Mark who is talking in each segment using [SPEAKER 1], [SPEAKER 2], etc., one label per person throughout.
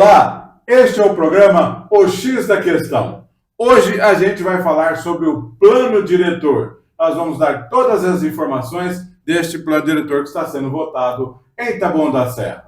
[SPEAKER 1] Olá, este é o programa O X da Questão. Hoje a gente vai falar sobre o plano diretor. Nós vamos dar todas as informações deste plano diretor que está sendo votado em Taboão da Serra.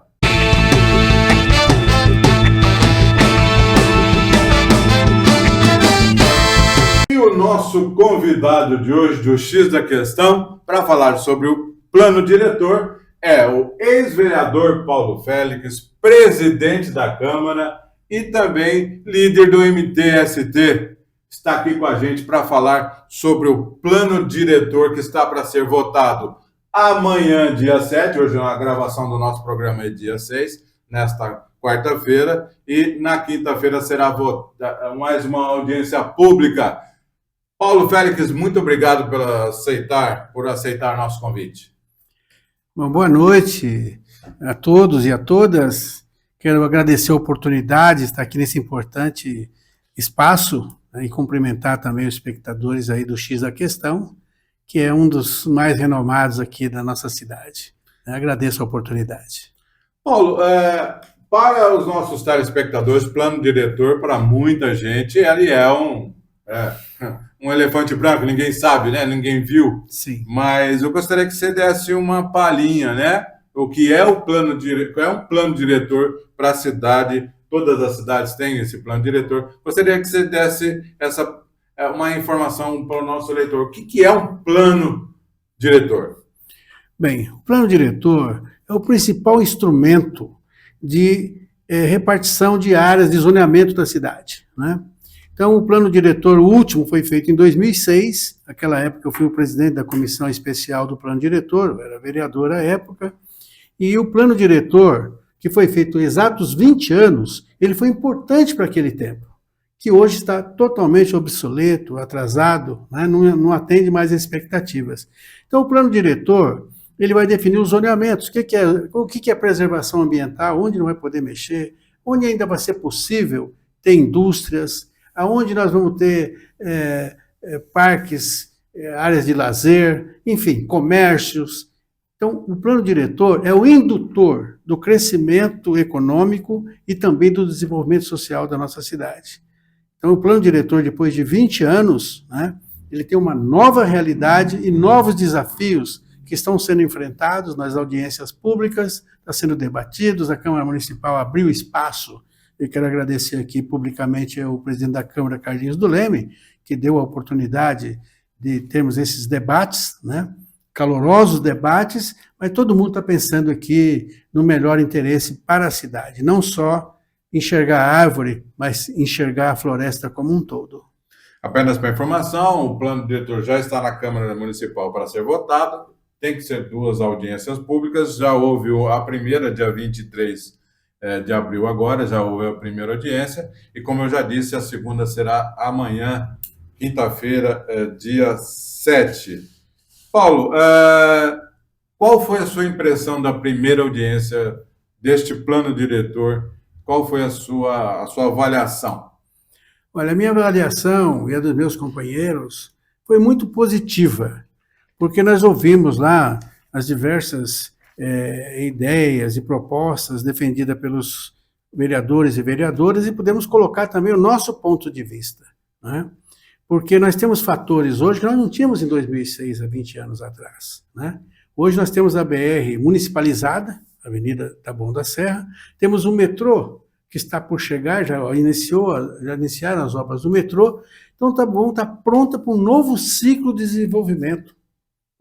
[SPEAKER 1] E o nosso convidado de hoje, do X da Questão, para falar sobre o plano diretor, é o ex-vereador Paulo Félix, presidente da Câmara e também líder do MTST. Está aqui com a gente para falar sobre o plano diretor que está para ser votado amanhã, dia 7. Hoje a gravação do nosso programa é dia 6, nesta quarta-feira. E na quinta-feira será mais uma audiência pública. Paulo Félix, muito obrigado por aceitar nosso convite.
[SPEAKER 2] Bom, boa noite a todos e a todas. Quero agradecer a oportunidade de estar aqui nesse importante espaço, né, e cumprimentar também os espectadores aí do X da Questão, que é um dos mais renomados aqui da nossa cidade. Agradeço a oportunidade.
[SPEAKER 1] Paulo, para os nossos telespectadores, plano diretor, para muita gente, ele é um elefante branco, ninguém sabe, né? Ninguém viu.
[SPEAKER 2] Sim.
[SPEAKER 1] Mas eu gostaria que você desse uma palhinha, né? O que é o plano diretor, é um plano diretor para a cidade, todas as cidades têm esse plano diretor. Gostaria que você desse uma informação para o nosso eleitor. O que é um plano diretor?
[SPEAKER 2] Bem, o plano diretor é o principal instrumento de repartição de áreas de zoneamento da cidade, né? Então, o plano diretor último foi feito em 2006, naquela época eu fui o presidente da comissão especial do plano diretor, eu era vereador à época, e o plano diretor, que foi feito exatos 20 anos, ele foi importante para aquele tempo, que hoje está totalmente obsoleto, atrasado, né? Não atende mais às expectativas. Então, o plano diretor, ele vai definir os zoneamentos, o que é preservação ambiental, onde não vai poder mexer, onde ainda vai ser possível ter indústrias, aonde nós vamos ter parques, áreas de lazer, enfim, comércios. Então, o plano diretor é o indutor do crescimento econômico e também do desenvolvimento social da nossa cidade. Então, o plano diretor, depois de 20 anos, né, ele tem uma nova realidade e novos desafios que estão sendo enfrentados nas audiências públicas, está sendo debatidos, a Câmara Municipal abriu espaço. Eu quero agradecer aqui publicamente ao presidente da Câmara, Carlinhos do Leme, que deu a oportunidade de termos esses debates, né? Calorosos debates, mas todo mundo está pensando aqui no melhor interesse para a cidade, não só enxergar a árvore, mas enxergar a floresta como um todo.
[SPEAKER 1] Apenas para informação, o plano diretor já está na Câmara Municipal para ser votado, tem que ser 2 audiências públicas, já houve a primeira, dia 23 de abril agora, já houve a primeira audiência, e como eu já disse, a segunda será amanhã, quinta-feira, dia 7. Paulo, qual foi a sua impressão da primeira audiência deste plano diretor? Qual foi a sua avaliação?
[SPEAKER 2] Olha, a minha avaliação e a dos meus companheiros foi muito positiva, porque nós ouvimos lá as diversas ideias e propostas defendidas pelos vereadores e vereadoras e podemos colocar também o nosso ponto de vista, né? Porque nós temos fatores hoje que nós não tínhamos em 2006, há 20 anos atrás, né? Hoje nós temos a BR municipalizada, a Avenida Taboão da Serra, temos o metrô que está por chegar, já iniciaram as obras do metrô, então Taboão está pronta para um novo ciclo de desenvolvimento.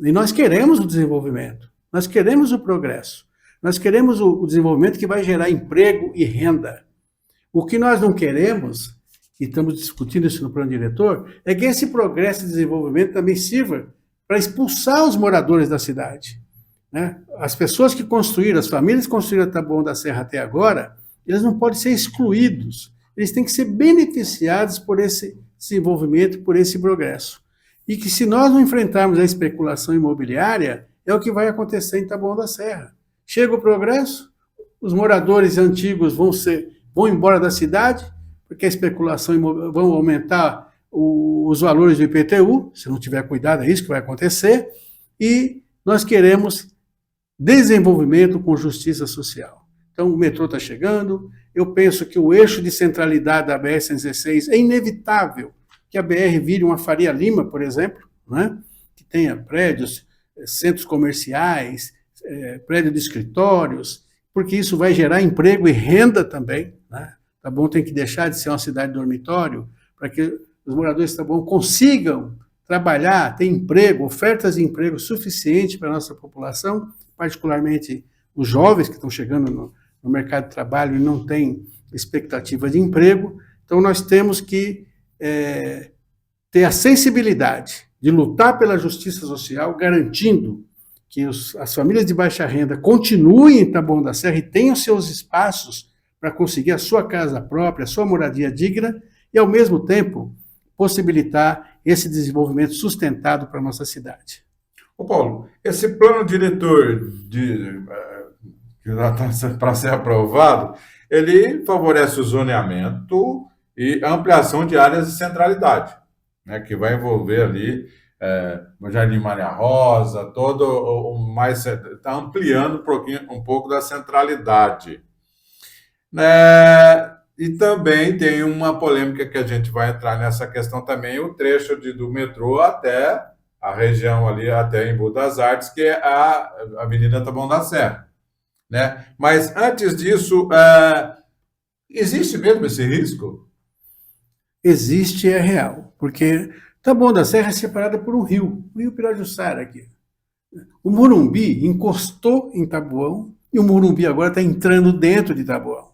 [SPEAKER 2] E nós queremos o desenvolvimento. Nós queremos o progresso, nós queremos o desenvolvimento que vai gerar emprego e renda. O que nós não queremos, e estamos discutindo isso no plano diretor, é que esse progresso e desenvolvimento também sirva para expulsar os moradores da cidade, né? As pessoas que construíram, as famílias que construíram Taboão da Serra até agora, eles não podem ser excluídos, eles têm que ser beneficiados por esse desenvolvimento, por esse progresso. E que se nós não enfrentarmos a especulação imobiliária, é o que vai acontecer em Taboão da Serra. Chega o progresso, os moradores antigos vão embora da cidade, porque a especulação vão aumentar os valores do IPTU, se não tiver cuidado, é isso que vai acontecer, e nós queremos desenvolvimento com justiça social. Então, o metrô está chegando, eu penso que o eixo de centralidade da BR-116 é inevitável que a BR vire uma Faria Lima, por exemplo, né? Que tenha prédios, centros comerciais, prédio de escritórios, porque isso vai gerar emprego e renda também, né? Taboão tem que deixar de ser uma cidade dormitório para que os moradores de Taboão consigam trabalhar, ter emprego, ofertas de emprego suficientes para a nossa população, particularmente os jovens que estão chegando no mercado de trabalho e não têm expectativa de emprego. Então, nós temos que ter a sensibilidade de lutar pela justiça social, garantindo que as famílias de baixa renda continuem em Taboão da Serra e tenham seus espaços para conseguir a sua casa própria, a sua moradia digna, e, ao mesmo tempo, possibilitar esse desenvolvimento sustentado para a nossa cidade.
[SPEAKER 1] Ô Paulo, esse plano diretor que já está para ser aprovado, ele favorece o zoneamento e a ampliação de áreas de centralidade, né, que vai envolver ali o Jardim Maria Rosa, todo o mais, está ampliando um pouco da centralidade. E também tem uma polêmica que a gente vai entrar nessa questão também, o trecho do metrô até a região ali, até Embu das Artes, que é a Avenida Taboão da Serra, né? Mas antes disso, existe mesmo esse risco?
[SPEAKER 2] Existe, é real, porque Taboão da Serra é separada por um rio, o Rio Pirajussara aqui. O Morumbi encostou em Taboão e o Morumbi agora está entrando dentro de Taboão,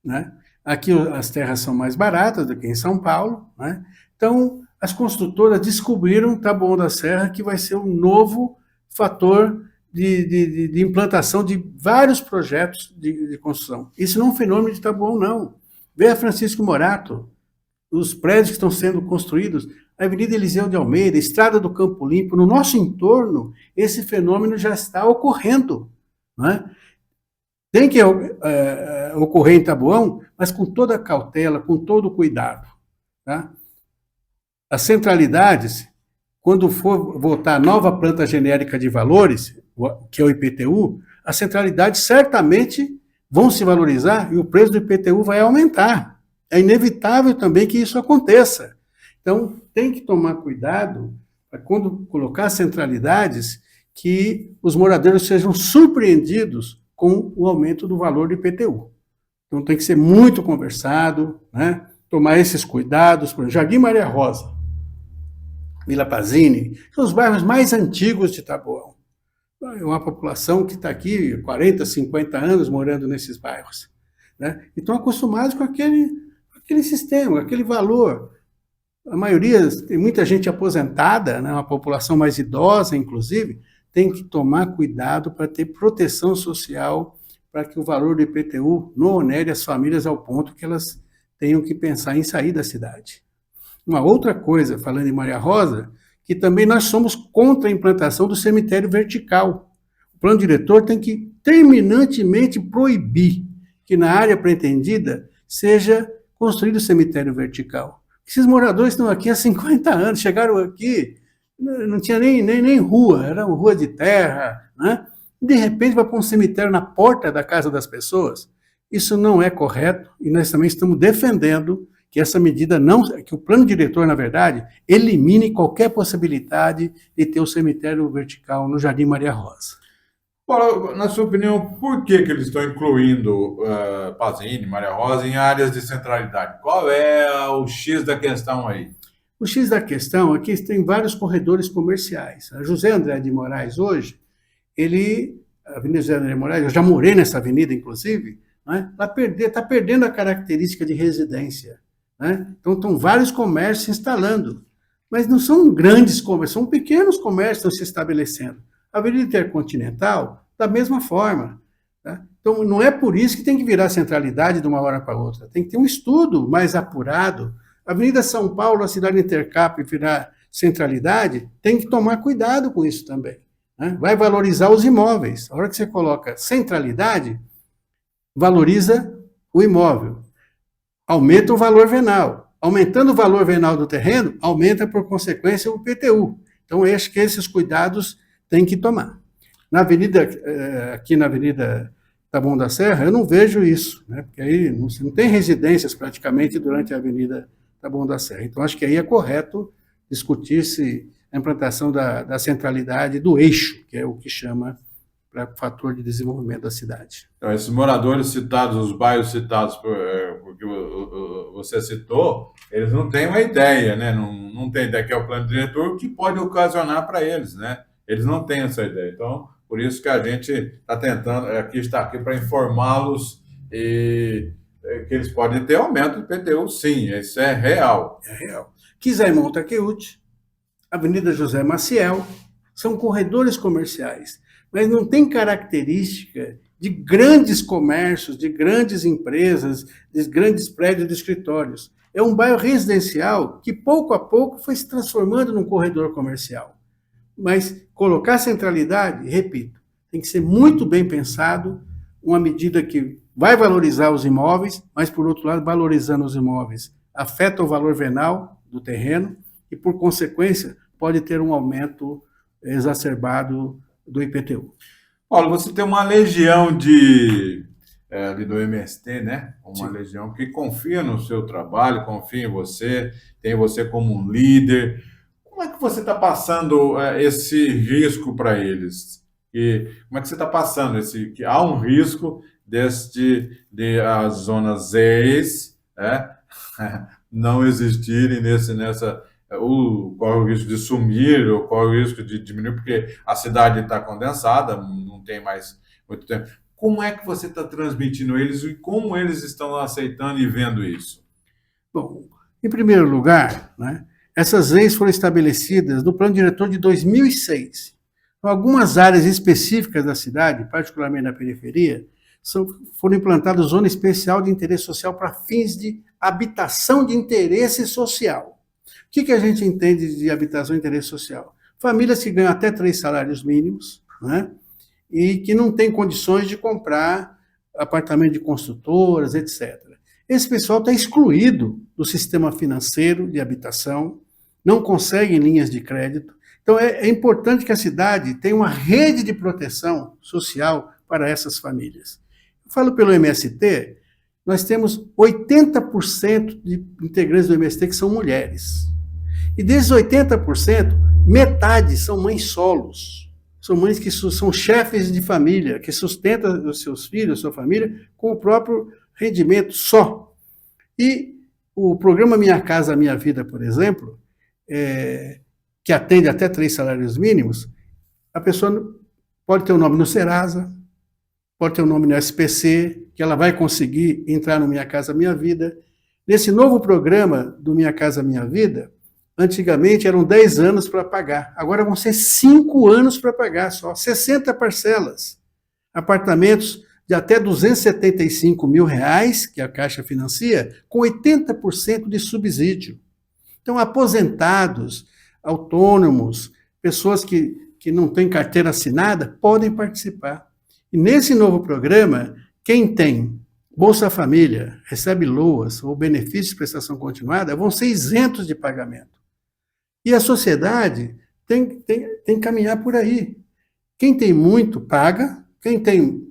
[SPEAKER 2] né? Aqui as terras são mais baratas do que em São Paulo, né? Então, as construtoras descobriram Taboão da Serra, que vai ser um novo fator de implantação de vários projetos de construção. Isso não é um fenômeno de Taboão, não. Veja Francisco Morato, os prédios que estão sendo construídos, a Avenida Eliseu de Almeida, Estrada do Campo Limpo, no nosso entorno, esse fenômeno já está ocorrendo, né? Tem que ocorrer em Taboão, mas com toda a cautela, com todo o cuidado, tá? As centralidades, quando for votar a nova planta genérica de valores, que é o IPTU, as centralidades certamente vão se valorizar e o preço do IPTU vai aumentar. É inevitável também que isso aconteça. Então, tem que tomar cuidado para, quando colocar centralidades, que os moradores sejam surpreendidos com o aumento do valor do IPTU. Então, tem que ser muito conversado, né? Tomar esses cuidados. Por exemplo, Jardim Maria Rosa, Vila Pazini, são os bairros mais antigos de Taboão. É uma população que está aqui 40, 50 anos morando nesses bairros, né? E estão acostumados com aquele sistema, aquele valor. A maioria, tem muita gente aposentada, né? Uma população mais idosa, inclusive, tem que tomar cuidado para ter proteção social, para que o valor do IPTU não onere as famílias ao ponto que elas tenham que pensar em sair da cidade. Uma outra coisa, falando em Maria Rosa, que também nós somos contra a implantação do cemitério vertical. O plano diretor tem que terminantemente proibir que na área pretendida seja construído o cemitério vertical. Esses moradores estão aqui há 50 anos, chegaram aqui, não tinha nem rua, era uma rua de terra, né? De repente vai para um cemitério na porta da casa das pessoas. Isso não é correto e nós também estamos defendendo que essa medida que o plano diretor, na verdade, elimine qualquer possibilidade de ter o cemitério vertical no Jardim Maria Rosa.
[SPEAKER 1] Paulo, na sua opinião, por que eles estão incluindo Pazini, Maria Rosa em áreas de centralidade? Qual é o X da questão aí?
[SPEAKER 2] O X da questão é que tem vários corredores comerciais. A José André de Moraes hoje, a Avenida José André de Moraes, eu já morei nessa avenida, inclusive, né? Está perdendo a característica de residência, né? Então, estão vários comércios se instalando, mas não são grandes comércios, são pequenos comércios que estão se estabelecendo. A Avenida Intercontinental, da mesma forma, tá? Então, não é por isso que tem que virar centralidade de uma hora para outra, tem que ter um estudo mais apurado. A Avenida São Paulo, a cidade Intercap, virar centralidade, tem que tomar cuidado com isso também, né? Vai valorizar os imóveis. A hora que você coloca centralidade, valoriza o imóvel, aumenta o valor venal. Aumentando o valor venal do terreno, aumenta, por consequência, o IPTU. Então, eu acho que esses cuidados tem que tomar. Aqui na Avenida Taboão da Serra, eu não vejo isso, né? Porque aí não tem residências praticamente durante a Avenida Taboão da Serra. Então, acho que aí é correto discutir-se a implantação da centralidade do eixo, que é o que chama para fator de desenvolvimento da cidade.
[SPEAKER 1] Então, esses moradores citados, os bairros citados porque você citou, eles não têm uma ideia, né? Não tem ideia que é o plano diretor, o que pode ocasionar para eles, né? Eles não têm essa ideia. Então, por isso que a gente está tentando, está aqui para informá-los que eles podem ter aumento do IPTU, sim, isso é real.
[SPEAKER 2] É real. Quisaimon Takeuchi, Avenida José Maciel, são corredores comerciais, mas não tem característica de grandes comércios, de grandes empresas, de grandes prédios de escritórios. É um bairro residencial que, pouco a pouco, foi se transformando num corredor comercial. Mas colocar centralidade, repito, tem que ser muito bem pensado, uma medida que vai valorizar os imóveis, mas, por outro lado, valorizando os imóveis, afeta o valor venal do terreno e, por consequência, pode ter um aumento exacerbado do IPTU.
[SPEAKER 1] Paulo, você tem uma legião ali do MST, né? Uma
[SPEAKER 2] Sim.
[SPEAKER 1] legião que confia no seu trabalho, confia em você, tem você como um líder. Como é que você está passando esse risco para eles? Como é que você está passando que há um risco de as zonas EIS, não existirem ou corre o risco de sumir, ou corre o risco de diminuir, porque a cidade está condensada, não tem mais muito tempo. Como é que você está transmitindo eles e como eles estão aceitando e vendo isso?
[SPEAKER 2] Bom, em primeiro lugar, né, essas leis foram estabelecidas no Plano Diretor de 2006. Então, algumas áreas específicas da cidade, particularmente na periferia, foram implantadas zona especial de interesse social para fins de habitação de interesse social. O que a gente entende de habitação de interesse social? Famílias que ganham até 3 salários mínimos, né, e que não têm condições de comprar apartamento de construtoras, etc. Esse pessoal está excluído do sistema financeiro de habitação, não conseguem linhas de crédito. Então, é importante que a cidade tenha uma rede de proteção social para essas famílias. Eu falo pelo MST, nós temos 80% de integrantes do MST que são mulheres. E desses 80%, metade são mães solos. São mães que são chefes de família, que sustentam os seus filhos, a sua família, com o próprio rendimento só. E o programa Minha Casa Minha Vida, por exemplo, que atende até 3 salários mínimos, a pessoa pode ter o nome no Serasa, pode ter o nome no SPC, que ela vai conseguir entrar no Minha Casa Minha Vida. Nesse novo programa do Minha Casa Minha Vida, antigamente eram 10 anos para pagar, agora vão ser 5 anos para pagar só, 60 parcelas. Apartamentos de até R$275 mil, que a Caixa financia, com 80% de subsídio. Então, aposentados, autônomos, pessoas que não têm carteira assinada, podem participar. E nesse novo programa, quem tem Bolsa Família, recebe LOAS ou benefício de prestação continuada, vão ser isentos de pagamento. E a sociedade tem que caminhar por aí. Quem tem muito, paga. Quem tem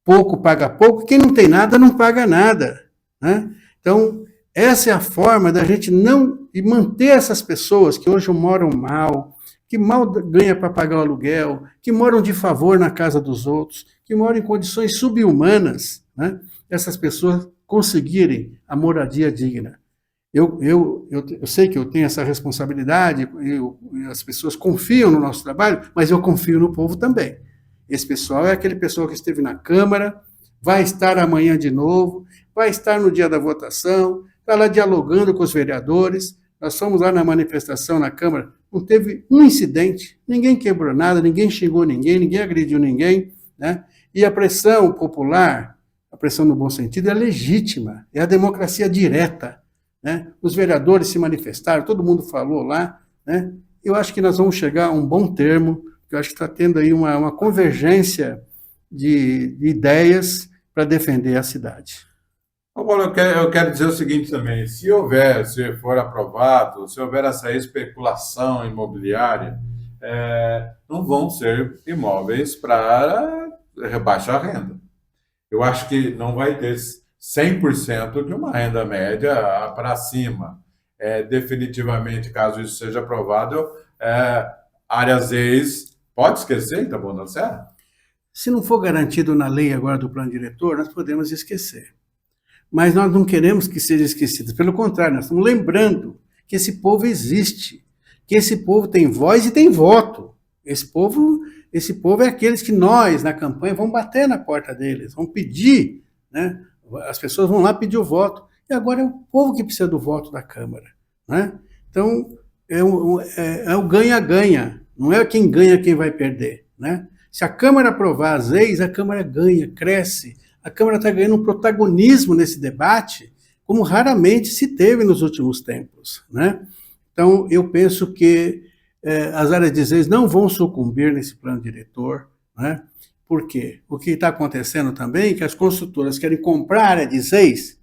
[SPEAKER 2] pouco, paga pouco. Quem não tem nada, não paga nada, né? Então, essa é a forma da gente não manter essas pessoas que hoje moram mal, que mal ganham para pagar o aluguel, que moram de favor na casa dos outros, que moram em condições subhumanas, né? Essas pessoas conseguirem a moradia digna. Eu sei que eu tenho essa responsabilidade, as pessoas confiam no nosso trabalho, mas eu confio no povo também. Esse pessoal é aquele pessoal que esteve na Câmara, vai estar amanhã de novo, vai estar no dia da votação, está lá dialogando com os vereadores. Nós fomos lá na manifestação na Câmara, não teve um incidente, ninguém quebrou nada, ninguém xingou ninguém, ninguém agrediu ninguém, né? E a pressão popular, a pressão no bom sentido, é legítima, é a democracia direta. Né? Os vereadores se manifestaram, todo mundo falou lá, né? Eu acho que nós vamos chegar a um bom termo, eu acho que está tendo aí uma convergência de ideias para defender a cidade.
[SPEAKER 1] Paulo, eu quero dizer o seguinte também, se for aprovado, se houver essa especulação imobiliária, não vão ser imóveis para baixa renda. eu acho que não vai ter 100% de uma renda média para cima. Definitivamente, caso isso seja aprovado, áreas ex, pode esquecer Itaboa da Serra?
[SPEAKER 2] Se não for garantido na lei agora do plano diretor, nós podemos esquecer. Mas nós não queremos que seja esquecido. Pelo contrário, nós estamos lembrando que esse povo existe, que esse povo tem voz e tem voto. Esse povo é aqueles que nós, na campanha, vamos bater na porta deles, vamos pedir, né? As pessoas vão lá pedir o voto. E agora é o povo que precisa do voto da Câmara, né? Então, é o ganha-ganha. Não é quem ganha quem vai perder, né? Se a Câmara aprovar as leis, a Câmara ganha, cresce. A Câmara está ganhando um protagonismo nesse debate, como raramente se teve nos últimos tempos, né? Então, eu penso que as áreas de ZEIS não vão sucumbir nesse plano diretor, né? Por quê? O que está acontecendo também é que as construtoras querem comprar a área de ZEIS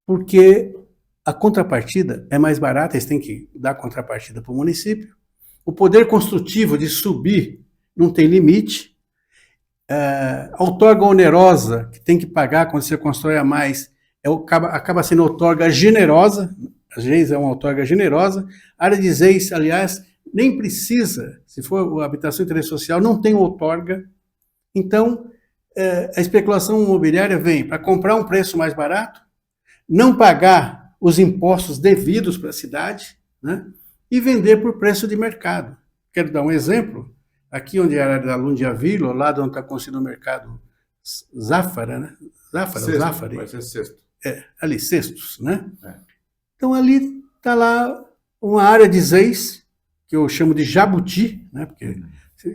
[SPEAKER 2] porque a contrapartida é mais barata, eles têm que dar contrapartida para o município. O poder construtivo de subir não tem limite. A outorga onerosa que tem que pagar quando você constrói a mais acaba sendo outorga generosa. A ZEIS é uma outorga generosa. A área de ZEIS, aliás, nem precisa, se for a habitação de interesse social, não tem outorga. Então, a especulação imobiliária vem para comprar um preço mais barato, não pagar os impostos devidos para a cidade, né, e vender por preço de mercado. Quero dar um exemplo. Aqui onde era da Lundia Vila, lá onde está construído o mercado Zafara, né? Zafari.
[SPEAKER 1] Vai ser sexto.
[SPEAKER 2] Ali, Cestos, né? Então ali está lá uma área de ZEIS, que eu chamo de jabuti, né? Porque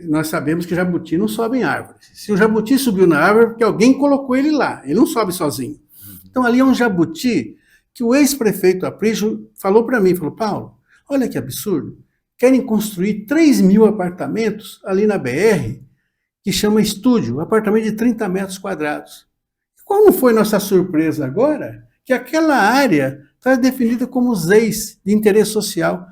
[SPEAKER 2] nós sabemos que jabuti não sobe em árvores. Se o jabuti subiu na árvore, é porque alguém colocou ele lá, ele não sobe sozinho. Então ali é um jabuti que o ex-prefeito Aprígio falou para mim, falou, Paulo, olha que absurdo, querem construir 3.000 apartamentos ali na BR, que chama estúdio, apartamento de 30 metros quadrados. Qual não foi nossa surpresa agora? Que aquela área está definida como ZEIS, de interesse social.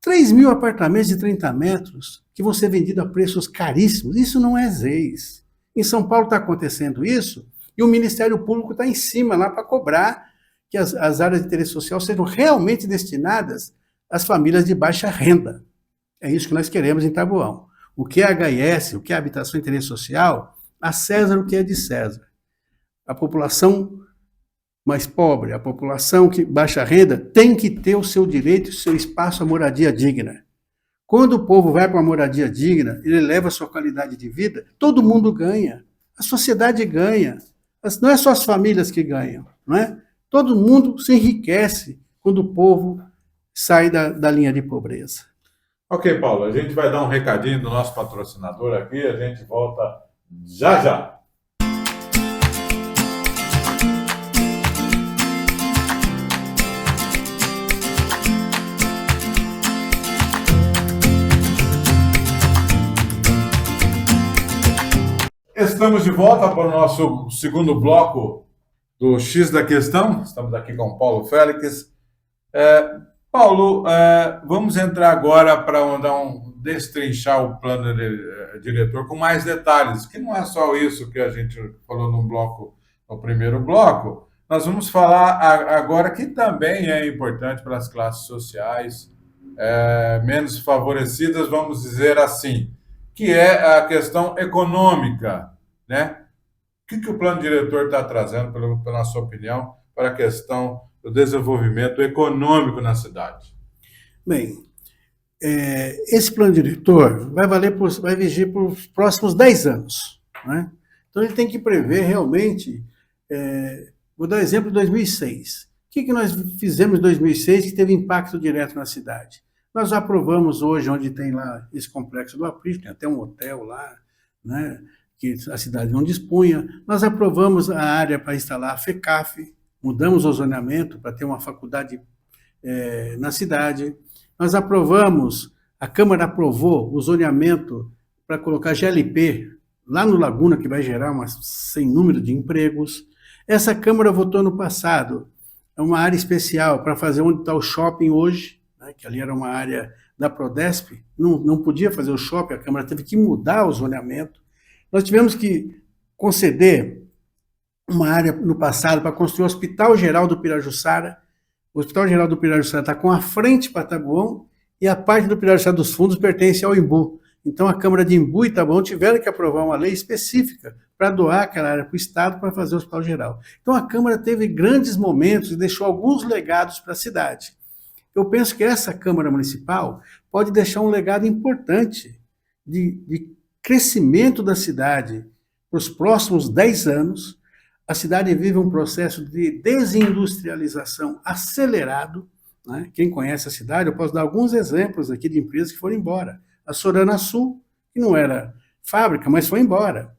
[SPEAKER 2] 3.000 apartamentos de 30 metros que vão ser vendidos a preços caríssimos. Isso não é ZEIS. Em São Paulo está acontecendo isso e o Ministério Público está em cima lá para cobrar que as áreas de interesse social sejam realmente destinadas às famílias de baixa renda. É isso que nós queremos em Taboão. O que é HIS, o que é habitação de interesse social, a César o que é de César. A população mais pobre, a população que baixa renda, tem que ter o seu direito, o seu espaço à moradia digna. Quando o povo vai para uma moradia digna, ele eleva a sua qualidade de vida, todo mundo ganha. A sociedade ganha. Não é só as famílias que ganham, não é? Todo mundo se enriquece quando o povo sai da linha de pobreza.
[SPEAKER 1] Ok, Paulo, a gente vai dar um recadinho do nosso patrocinador aqui, a gente volta já já. Estamos de volta para o nosso segundo bloco do X da Questão. Estamos aqui com o Paulo Félix. Paulo, vamos entrar agora para destrinchar o plano diretor com mais detalhes, que não é só isso que a gente falou no primeiro bloco. Nós vamos falar agora que também é importante para as classes sociais menos favorecidas, vamos dizer assim, que é a questão econômica, né? O que o plano diretor está trazendo, pela sua opinião, para a questão do desenvolvimento econômico na cidade?
[SPEAKER 2] Bem, esse plano diretor vai vigir por os próximos 10 anos, né? Então ele tem que prever realmente, vou dar exemplo de 2006. O que nós fizemos em 2006 que teve impacto direto na cidade? Nós aprovamos hoje, onde tem lá esse complexo do Aprígio, tem até um hotel lá, né, que a cidade não dispunha. Nós aprovamos a área para instalar a FECAF, mudamos o zoneamento para ter uma faculdade na cidade. Nós aprovamos, a Câmara aprovou o zoneamento para colocar GLP lá no Laguna, que vai gerar sem número de empregos. Essa Câmara votou no passado uma área especial para fazer onde está o shopping hoje, né, que ali era uma área da Prodesp, não podia fazer o shopping, a Câmara teve que mudar o zoneamento. Nós tivemos que conceder uma área no passado para construir o Hospital Geral do Pirajussara. O Hospital Geral do Pirajussara está com a frente para Taboão e a parte do Pirajussara dos fundos pertence ao Embu. Então, a Câmara de Embu e Taboão tiveram que aprovar uma lei específica para doar aquela área para o Estado para fazer o Hospital Geral. Então, a Câmara teve grandes momentos e deixou alguns legados para a cidade. Eu penso que essa Câmara Municipal pode deixar um legado importante de crescimento da cidade para os próximos 10 anos. A cidade vive um processo de desindustrialização acelerado, né? Quem conhece a cidade, eu posso dar alguns exemplos aqui de empresas que foram embora. A Sorana Sul, que não era fábrica, mas foi embora.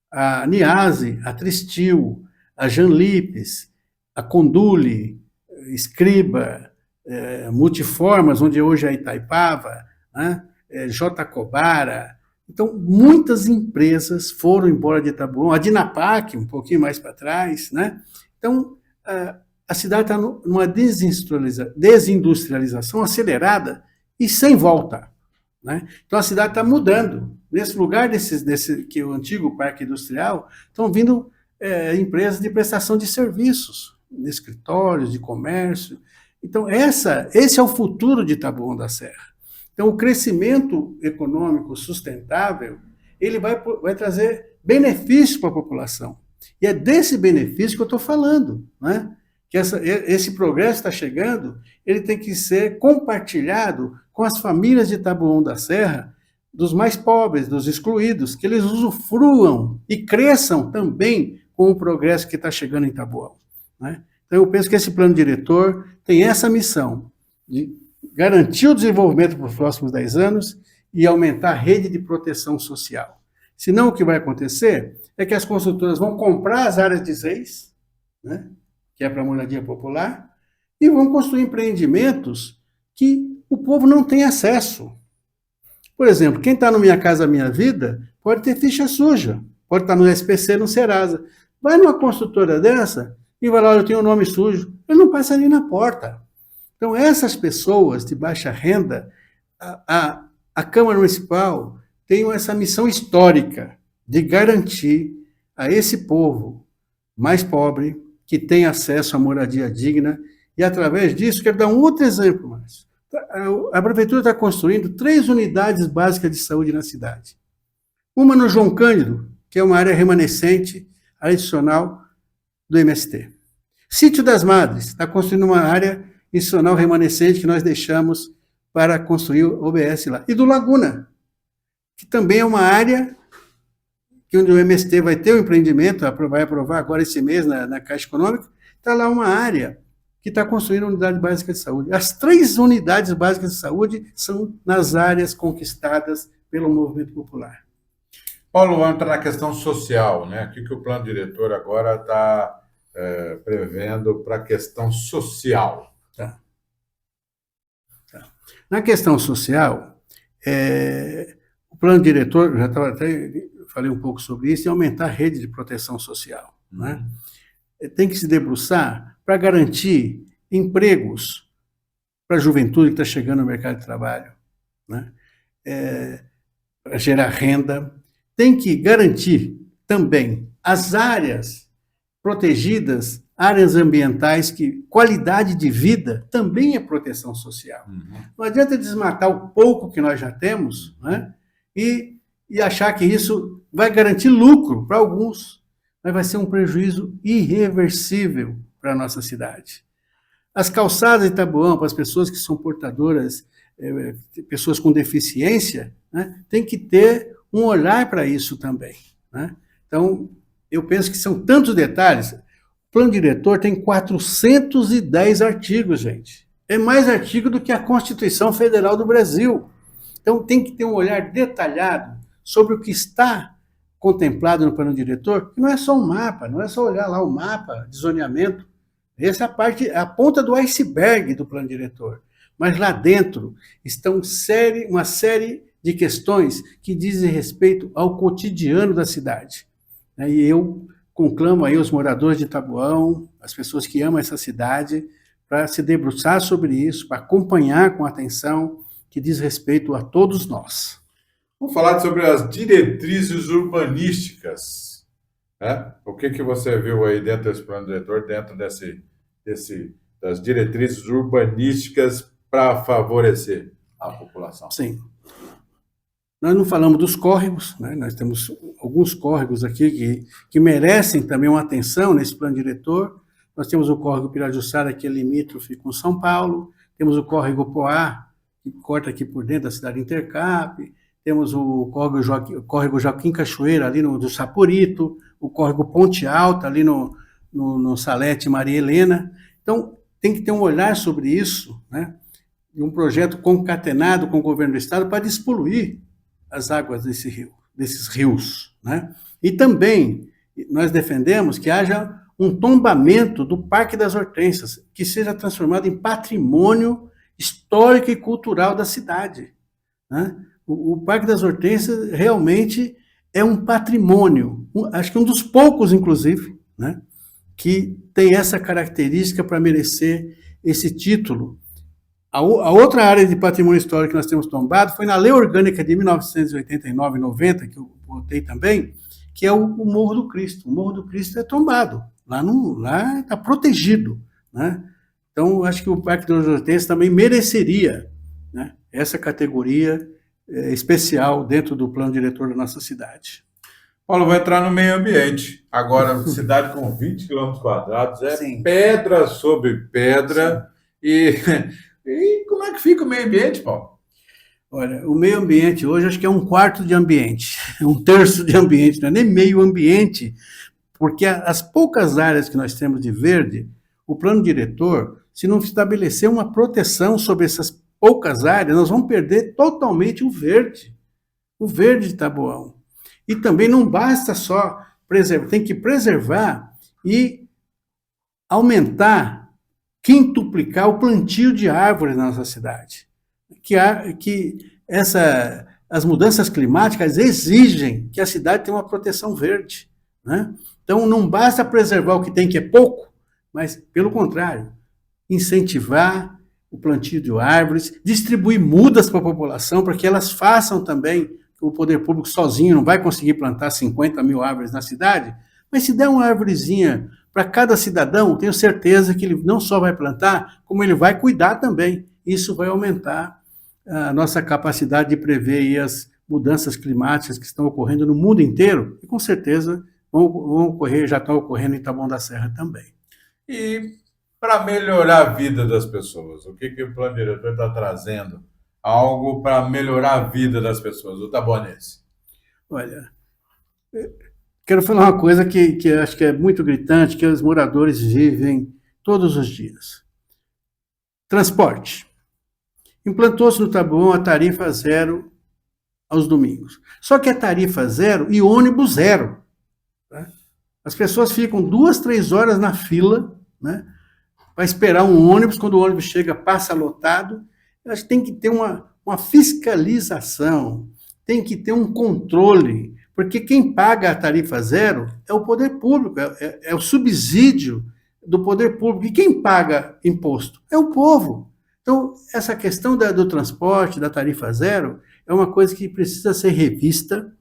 [SPEAKER 2] A Niase, a Tristil, a Janlipes, a Condule, Escriba, Multiformas, onde hoje é a Itaipava, né? J. Cobara. Então, muitas empresas foram embora de Taboão, a Dinapac, um pouquinho mais para trás, né? Então, a cidade está numa desindustrialização acelerada e sem volta, né? Então, a cidade está mudando. Nesse lugar que é o antigo parque industrial, estão vindo empresas de prestação de serviços, de escritórios, de comércio. Então, esse é o futuro de Taboão da Serra. Então, o crescimento econômico sustentável, ele vai trazer benefícios para a população. E é desse benefício que eu estou falando, né? Que esse progresso está chegando, ele tem que ser compartilhado com as famílias de Taboão da Serra, dos mais pobres, dos excluídos, que eles usufruam e cresçam também com o progresso que está chegando em Taboão, né? Então, eu penso que esse plano diretor tem essa missão de garantir o desenvolvimento para os próximos 10 anos e aumentar a rede de proteção social. Senão, o que vai acontecer é que as construtoras vão comprar as áreas de ZEIS, né, que é para moradia popular, e vão construir empreendimentos que o povo não tem acesso. Por exemplo, quem está no Minha Casa Minha Vida pode ter ficha suja, pode estar no SPC, no Serasa. Vai numa construtora dessa e vai lá, eu tenho um nome sujo, ele não passa nem na porta. Então, essas pessoas de baixa renda, a Câmara Municipal tem essa missão histórica de garantir a esse povo mais pobre que tem acesso à moradia digna e, através disso, quero dar um outro exemplo mais. A Prefeitura está construindo 3 unidades básicas de saúde na cidade. Uma no João Cândido, que é uma área remanescente adicional do MST. Sítio das Madres está construindo uma área institucional remanescente que nós deixamos para construir o OBS lá. E do Laguna, que também é uma área que onde o MST vai ter um empreendimento, vai aprovar agora esse mês na Caixa Econômica, está lá uma área que está construindo uma unidade básica de saúde. As 3 unidades básicas de saúde são nas áreas conquistadas pelo movimento popular.
[SPEAKER 1] Paulo, vamos entrar na questão social, né? O que o plano diretor agora está prevendo para a questão social?
[SPEAKER 2] Tá. Na questão social, o plano diretor, já falei um pouco sobre isso, é aumentar a rede de proteção social, né? Tem que se debruçar para garantir empregos para a juventude que está chegando no mercado de trabalho, né? Para gerar renda. Tem que garantir também as áreas protegidas, áreas ambientais, que qualidade de vida também é proteção social. Não adianta desmatar o pouco que nós já temos, né, e achar que isso vai garantir lucro para alguns, mas vai ser um prejuízo irreversível para a nossa cidade. As calçadas de Taboão, para as pessoas que são portadoras, pessoas com deficiência, né, tem que ter um olhar para isso também, né? Então, eu penso que são tantos detalhes. O plano diretor tem 410 artigos, gente. É mais artigo do que a Constituição Federal do Brasil. Então, tem que ter um olhar detalhado sobre o que está contemplado no plano diretor, que não é só um mapa, não é só olhar lá o mapa de zoneamento. Essa é a ponta do iceberg do plano diretor. Mas lá dentro estão uma série de questões que dizem respeito ao cotidiano da cidade. E eu conclamo aí os moradores de Taboão, as pessoas que amam essa cidade, para se debruçar sobre isso, para acompanhar com atenção, que diz respeito a todos nós.
[SPEAKER 1] Vamos falar sobre as diretrizes urbanísticas O que você viu aí dentro desse plano diretor, dentro das diretrizes urbanísticas para favorecer a população?
[SPEAKER 2] Sim. Nós não falamos dos córregos, né? Nós temos alguns córregos aqui que merecem também uma atenção nesse plano diretor. Nós temos o córrego Pirajussara, que é limítrofe com São Paulo, temos o córrego Poá, que corta aqui por dentro da cidade de Intercap, temos o córrego Joaquim Cachoeira, ali do Saporito, o córrego Ponte Alta, ali no Salete Maria Helena. Então, tem que ter um olhar sobre isso, né? E um projeto concatenado com o governo do estado para despoluir as águas desses rios, né? E também nós defendemos que haja um tombamento do Parque das Hortênsias, que seja transformado em patrimônio histórico e cultural da cidade, né? O Parque das Hortênsias realmente é um patrimônio, acho que um dos poucos, inclusive, né, que tem essa característica para merecer esse título. A outra área de patrimônio histórico que nós temos tombado foi na Lei Orgânica de 1989-90, que eu votei também, que é o Morro do Cristo. O Morro do Cristo é tombado, lá está protegido, né? Então, acho que o Parque das Hortênsias também mereceria, né, essa categoria especial dentro do plano diretor da nossa cidade.
[SPEAKER 1] Paulo, vai entrar no meio ambiente. Agora, cidade com 20 quilômetros quadrados,
[SPEAKER 2] Sim.
[SPEAKER 1] Pedra sobre pedra. E como é que fica o meio ambiente, Paulo?
[SPEAKER 2] Olha, o meio ambiente hoje acho que é um quarto de ambiente, um terço de ambiente, não é nem meio ambiente, porque as poucas áreas que nós temos de verde, o plano diretor, se não estabelecer uma proteção sobre essas poucas áreas, nós vamos perder totalmente o verde de Taboão. E também não basta só preservar, tem que preservar e aumentar, quintuplicar o plantio de árvores na nossa cidade. As mudanças climáticas exigem que a cidade tenha uma proteção verde, né? Então, não basta preservar o que tem, que é pouco, mas, pelo contrário, incentivar o plantio de árvores, distribuir mudas para a população, para que elas façam também. O poder público sozinho não vai conseguir plantar 50 mil árvores na cidade, mas se der uma árvorezinha para cada cidadão, tenho certeza que ele não só vai plantar, como ele vai cuidar também. Isso vai aumentar a nossa capacidade de prever as mudanças climáticas que estão ocorrendo no mundo inteiro, e com certeza vão ocorrer, já estão ocorrendo em Taboão da Serra também.
[SPEAKER 1] E para melhorar a vida das pessoas, o que o plano diretor está trazendo? Algo para melhorar a vida das pessoas, o taboanense.
[SPEAKER 2] Olha, quero falar uma coisa que eu acho que é muito gritante, que os moradores vivem todos os dias. Transporte. Implantou-se no Taboão a tarifa zero aos domingos. Só que é tarifa zero e ônibus zero. Tá? As pessoas ficam 2, 3 horas na fila, né, para esperar um ônibus. Quando o ônibus chega, passa lotado. Acho que tem que ter uma fiscalização, tem que ter um controle, porque quem paga a tarifa zero é o poder público, é o subsídio do poder público. E quem paga imposto é o povo. Então, essa questão do transporte, da tarifa zero, é uma coisa que precisa ser revista,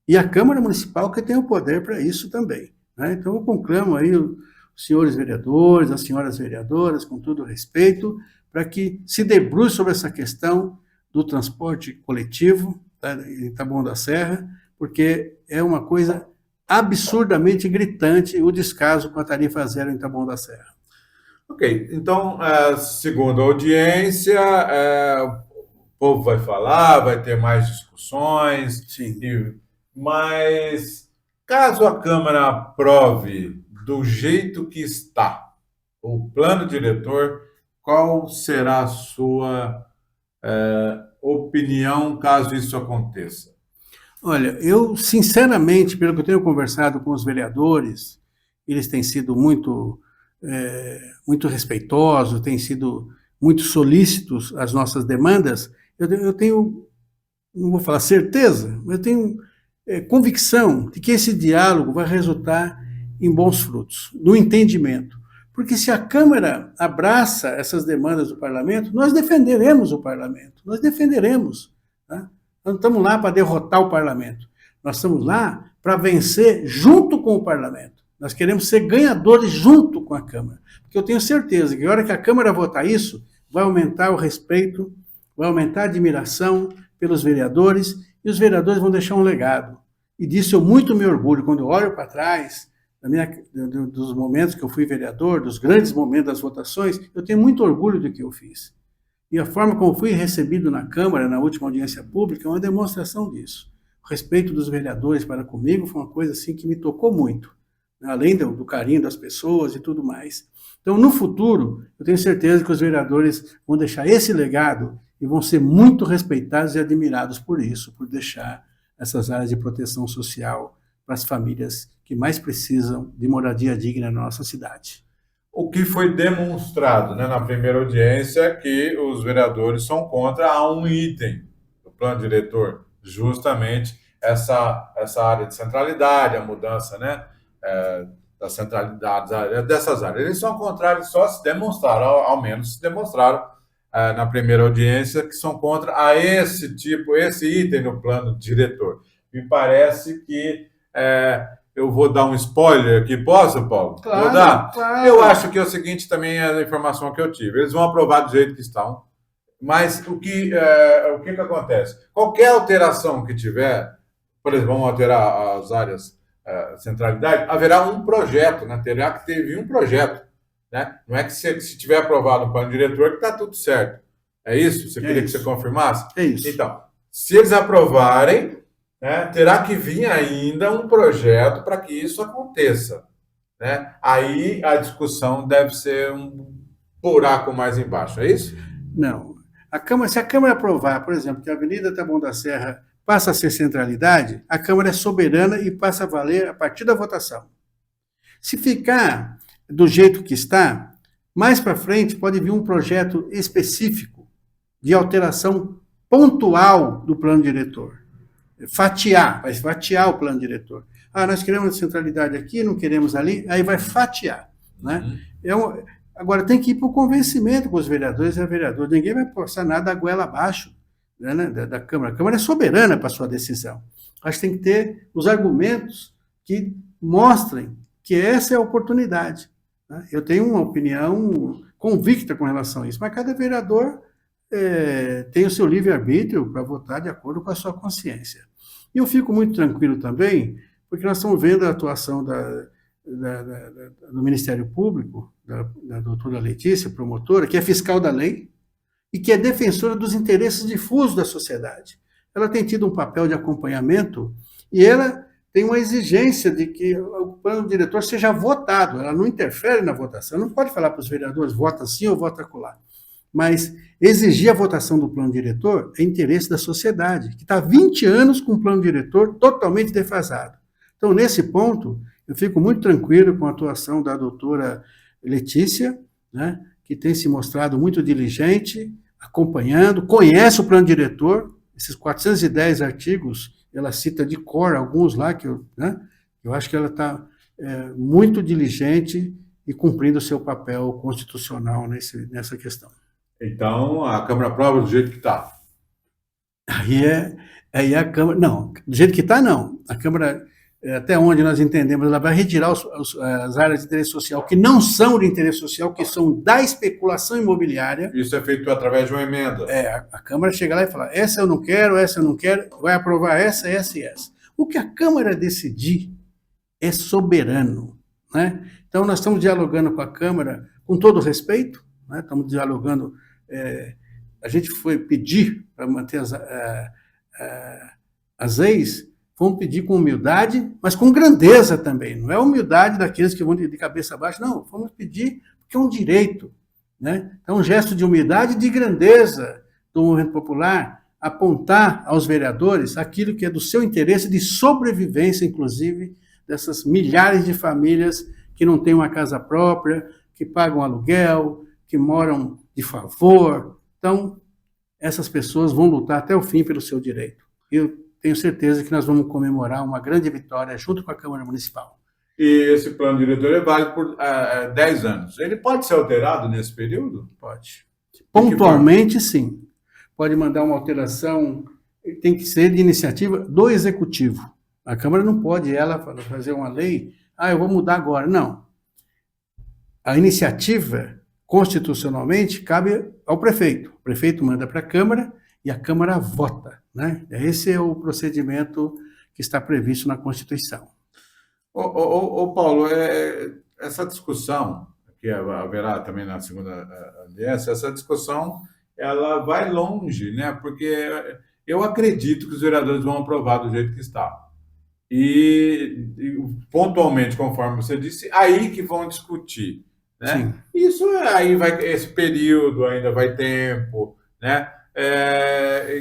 [SPEAKER 2] e a Câmara Municipal que tem o poder para isso também, né? Então, eu conclamo aí os senhores vereadores, as senhoras vereadoras, com todo respeito, para que se debruce sobre essa questão do transporte coletivo, tá, em Taboão da Serra, porque é uma coisa absurdamente gritante o descaso com a tarifa zero em Taboão da Serra.
[SPEAKER 1] Ok, então, segundo a audiência, o povo vai falar, vai ter mais discussões.
[SPEAKER 2] Sim.
[SPEAKER 1] Mas, caso a Câmara aprove do jeito que está o plano diretor, qual será a sua opinião caso isso aconteça?
[SPEAKER 2] Olha, eu, sinceramente, pelo que eu tenho conversado com os vereadores, eles têm sido muito respeitosos, têm sido muito solícitos às nossas demandas. Eu tenho, não vou falar certeza, mas eu tenho convicção de que esse diálogo vai resultar em bons frutos, no entendimento. Porque se a Câmara abraça essas demandas do Parlamento, nós defenderemos o Parlamento, nós defenderemos. Tá? Nós não estamos lá para derrotar o Parlamento, nós estamos lá para vencer junto com o parlamento. Nós queremos ser ganhadores junto com a Câmara. Porque eu tenho certeza que na hora que a Câmara votar isso, vai aumentar o respeito, vai aumentar a admiração pelos vereadores, e os vereadores vão deixar um legado. E disso eu muito me orgulho. Quando eu olho para trás, dos momentos que eu fui vereador, dos grandes momentos das votações, eu tenho muito orgulho do que eu fiz. E a forma como fui recebido na Câmara, na última audiência pública, é uma demonstração disso. O respeito dos vereadores para comigo foi uma coisa assim que me tocou muito, além do carinho das pessoas e tudo mais. Então, no futuro, eu tenho certeza que os vereadores vão deixar esse legado e vão ser muito respeitados e admirados por isso, por deixar essas áreas de proteção social para as famílias que mais precisam de moradia digna na nossa cidade.
[SPEAKER 1] O que foi demonstrado, né, na primeira audiência é que os vereadores são contra um item do plano diretor, justamente essa área de centralidade, a mudança, né, das centralidades dessas áreas. Eles são contrários, só se demonstraram, ao menos se demonstraram na primeira audiência, que são contra esse item no plano diretor. Me parece que eu vou dar um spoiler aqui, posso, Paulo?
[SPEAKER 2] Claro,
[SPEAKER 1] vou dar?
[SPEAKER 2] Claro.
[SPEAKER 1] Eu acho que é o seguinte, também é a informação que eu tive. Eles vão aprovar do jeito que estão, mas o que acontece? Qualquer alteração que tiver, por exemplo, vamos alterar as áreas centralidade, haverá um projeto, né? Terá que ter um projeto. Né? Não é que se tiver aprovado no plano diretor que está tudo certo. É isso? Você queria que você confirmasse?
[SPEAKER 2] É isso.
[SPEAKER 1] Então, se eles aprovarem, né, terá que vir ainda um projeto para que isso aconteça. Né? Aí a discussão deve ser um buraco mais embaixo, é isso?
[SPEAKER 2] Não. Se a Câmara aprovar, por exemplo, que a Avenida Taboão da Serra passa a ser centralidade, a Câmara é soberana e passa a valer a partir da votação. Se ficar do jeito que está, mais para frente pode vir um projeto específico de alteração pontual do plano diretor. Vai fatiar o plano diretor. Nós queremos centralidade aqui, não queremos ali, aí vai fatiar. Né? Agora tem que ir para o convencimento com os vereadores e a vereadora. Ninguém vai passar nada a goela abaixo, né, da Câmara. A Câmara é soberana para a sua decisão. Acho que tem que ter os argumentos que mostrem que essa é a oportunidade. Né? Eu tenho uma opinião convicta com relação a isso, mas cada vereador tem o seu livre-arbítrio para votar de acordo com a sua consciência. E eu fico muito tranquilo também, porque nós estamos vendo a atuação do Ministério Público, da doutora Letícia, promotora, que é fiscal da lei e que é defensora dos interesses difusos da sociedade. Ela tem tido um papel de acompanhamento e ela tem uma exigência de que o plano diretor seja votado. Ela não interfere na votação, não pode falar para os vereadores, vota sim ou vota acolá. Mas exigir a votação do plano diretor é interesse da sociedade, que está há 20 anos com o plano diretor totalmente defasado. Então, nesse ponto, eu fico muito tranquilo com a atuação da doutora Letícia, né, que tem se mostrado muito diligente, acompanhando, conhece o plano diretor, esses 410 artigos, ela cita de cor alguns lá, que eu acho que ela está muito diligente e cumprindo o seu papel constitucional nessa questão.
[SPEAKER 1] Então, a Câmara aprova do jeito que está.
[SPEAKER 2] Aí a Câmara... Não, do jeito que está, não. A Câmara, até onde nós entendemos, ela vai retirar as áreas de interesse social que não são de interesse social, que são da especulação imobiliária.
[SPEAKER 1] Isso é feito através de uma emenda.
[SPEAKER 2] A Câmara chega lá e fala, essa eu não quero, vai aprovar essa, essa e essa. O que a Câmara decidir é soberano. Né? Então, nós estamos dialogando com a Câmara com todo respeito, né? Estamos dialogando... a gente foi pedir para manter as leis, vamos pedir com humildade, mas com grandeza também. Não é humildade daqueles que vão de cabeça baixa, não. Vamos pedir porque é um direito. Né? É um gesto de humildade e de grandeza do movimento popular apontar aos vereadores aquilo que é do seu interesse de sobrevivência, inclusive, dessas milhares de famílias que não têm uma casa própria, que pagam aluguel, que moram de favor. Então, essas pessoas vão lutar até o fim pelo seu direito. Eu tenho certeza que nós vamos comemorar uma grande vitória junto com a Câmara Municipal.
[SPEAKER 1] E esse plano diretor é válido por 10 anos. Ele pode ser alterado nesse período?
[SPEAKER 2] Pode. Pontualmente, sim. Pode mandar uma alteração, tem que ser de iniciativa do Executivo. A Câmara não pode, ela, fazer uma lei, eu vou mudar agora. Não. A iniciativa, constitucionalmente, cabe ao prefeito. O prefeito manda para a Câmara e a Câmara vota, né? Esse é o procedimento que está previsto na Constituição.
[SPEAKER 1] Paulo, essa discussão, que haverá também na segunda audiência, essa discussão, ela vai longe, né? Porque eu acredito que os vereadores vão aprovar do jeito que está. E pontualmente, conforme você disse, aí que vão discutir, né?
[SPEAKER 2] Sim.
[SPEAKER 1] Isso aí vai, esse período ainda vai tempo, né?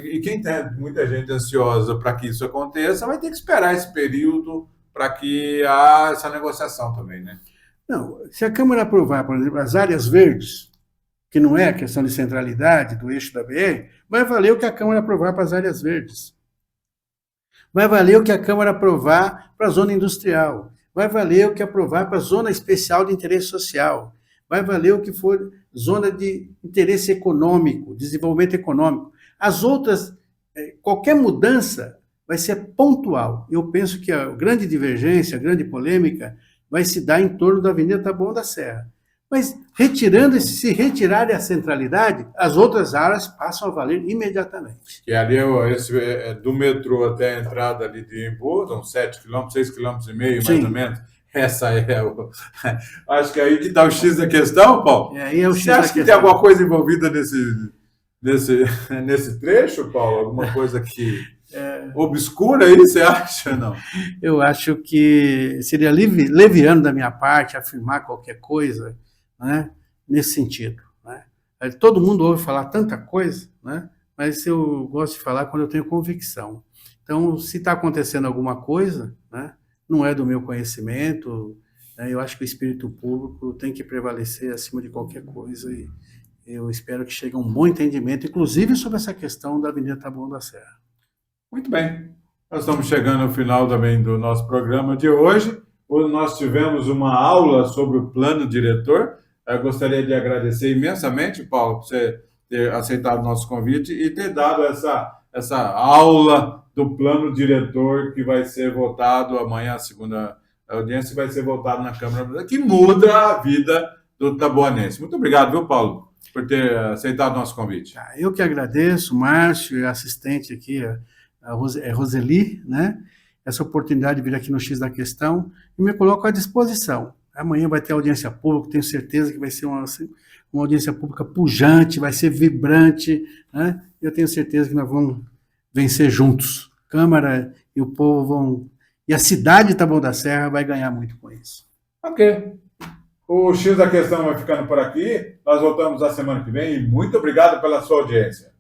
[SPEAKER 1] E quem tem muita gente ansiosa para que isso aconteça vai ter que esperar esse período para que há essa negociação também, né?
[SPEAKER 2] Não, se a Câmara aprovar, por exemplo, as áreas verdes, que não é a questão de centralidade do eixo da BR, vai valer o que a Câmara aprovar para as áreas verdes. Vai valer o que a Câmara aprovar para a zona industrial. Vai valer o que aprovar para a zona especial de interesse social. Vai valer o que for zona de interesse econômico, desenvolvimento econômico. As outras, qualquer mudança vai ser pontual. Eu penso que a grande divergência, a grande polêmica vai se dar em torno da Avenida Taboão da Serra. Mas se retirarem a centralidade, as outras áreas passam a valer imediatamente.
[SPEAKER 1] E ali, do metrô até a entrada ali de Embu, são 7 km, 6,5 km, mais
[SPEAKER 2] Sim.
[SPEAKER 1] ou menos. Essa acho que é aí que está o X da questão, Paulo.
[SPEAKER 2] Aí é o X
[SPEAKER 1] Você
[SPEAKER 2] da
[SPEAKER 1] acha que
[SPEAKER 2] questão.
[SPEAKER 1] tem alguma coisa envolvida nesse trecho, Paulo? Alguma coisa que obscura aí, você acha? Não.
[SPEAKER 2] Eu acho que seria leviano da minha parte afirmar qualquer coisa, né, nesse sentido, né? Todo mundo ouve falar tanta coisa, né, mas eu gosto de falar quando eu tenho convicção. Então, se está acontecendo alguma coisa, né, não é do meu conhecimento, né, eu acho que o espírito público tem que prevalecer acima de qualquer coisa e eu espero que chegue a um bom entendimento, inclusive sobre essa questão da Avenida Taboão da Serra.
[SPEAKER 1] Muito bem. Nós estamos chegando ao final também do nosso programa de hoje. Hoje nós tivemos uma aula sobre o plano diretor. Eu gostaria de agradecer imensamente, Paulo, por você ter aceitado o nosso convite e ter dado essa aula do plano diretor que vai ser votado amanhã, a segunda audiência, vai ser votado na Câmara, que muda a vida do taboanense. Muito obrigado, viu, Paulo, por ter aceitado o nosso convite.
[SPEAKER 2] Eu que agradeço, Márcio, assistente aqui, a Roseli, né? Essa oportunidade de vir aqui no X da Questão e me coloco à disposição. Amanhã vai ter audiência pública, tenho certeza que vai ser uma audiência pública pujante, vai ser vibrante, né? Eu tenho certeza que nós vamos vencer juntos. Câmara e o povo vão... E a cidade de Taboão da Serra vai ganhar muito com isso.
[SPEAKER 1] Ok. O X da Questão vai ficando por aqui. Nós voltamos a semana que vem e muito obrigado pela sua audiência.